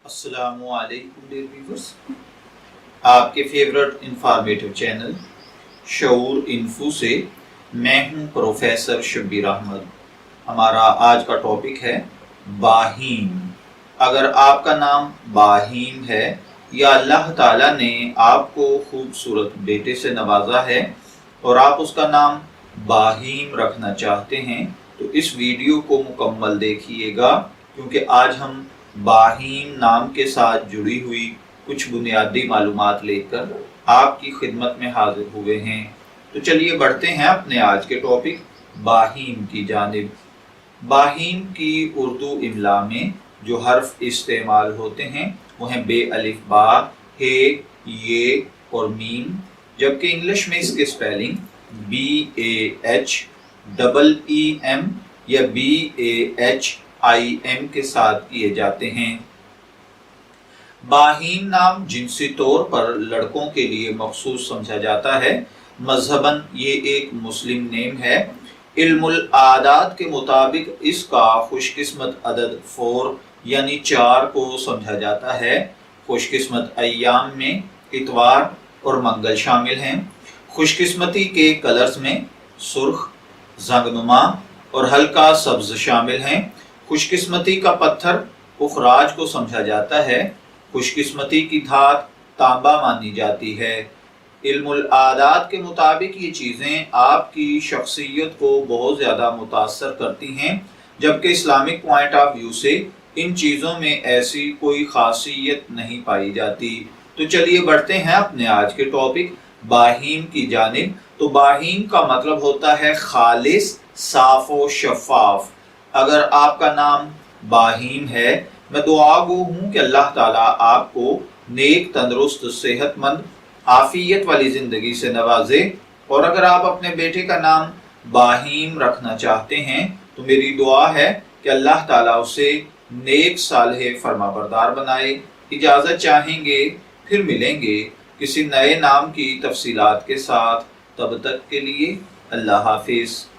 अस्सलामु अलैकुम dear viewers, आपके फेवरेट इंफॉर्मेटिव चैनल शऊर इन्फो से मैं हूं प्रोफेसर शब्बीर अहमद। हमारा आज का टॉपिक है बाहीम। अगर आपका नाम बाहीम है या अल्लाह ताला ने आपको खूबसूरत बेटे से नवाजा है और आप उसका नाम बाहीम रखना चाहते हैं तो इस वीडियो को मुकम्मल देखिएगा, क्योंकि आज हम बाहीम नाम के साथ जुड़ी हुई कुछ बुनियादी मालूमात लेकर आपकी खिदमत में हाजिर हुए हैं। तो चलिए बढ़ते हैं अपने आज के टॉपिक बाहीम की जानिब। बाहीम की उर्दू इमला में जो हर्फ इस्तेमाल होते हैं वो हैं बे, अलिफ, बा, हे, ये और मीम, जबकि इंग्लिश में इसके स्पेलिंग BAHEEM या BAHIM के साथ किए जाते हैं। बाहीम नाम जिनसी तौर पर लड़कों के लिए मखसूस समझा जाता है। मजहबन ये एक मुस्लिम नेम है। इल्मुल आदात के मुताबिक इसका खुशकिस्मत अदद 4 यानी 4 को समझा जाता है। खुशकिस्मत अय्याम में इतवार और मंगल शामिल हैं। खुशकिस्मती के कलर्स में सुर्ख, जंगनुमा और हल्का सब्ज शामिल हैं। खुशकिस्मती का पत्थर उखराज को समझा जाता है। खुशकिस्मती की धात तांबा मानी जाती है। इल्मुल आदात के मुताबिक ये चीज़ें आपकी शख्सियत को बहुत ज़्यादा मुतासर करती हैं, जबकि इस्लामिक पॉइंट ऑफ व्यू से इन चीज़ों में ऐसी कोई खासियत नहीं पाई जाती। तो चलिए बढ़ते हैं अपने आज के टॉपिक बाहीम की जानिब। तो बाहीम का मतलब होता है खालिस, साफ व शफाफ। अगर आपका नाम बाहीम है, मैं दुआ गो हूँ कि अल्लाह ताला आपको नेक, तंदुरुस्त, सेहतमंद, आफियत वाली ज़िंदगी से नवाजे। और अगर आप अपने बेटे का नाम बाहीम रखना चाहते हैं तो मेरी दुआ है कि अल्लाह ताला उसे नेक, सालेह, फरमाबरदार बनाए। इजाज़त चाहेंगे, फिर मिलेंगे किसी नए नाम की तफसीलात के साथ। तब तक के लिए अल्लाह हाफिज़।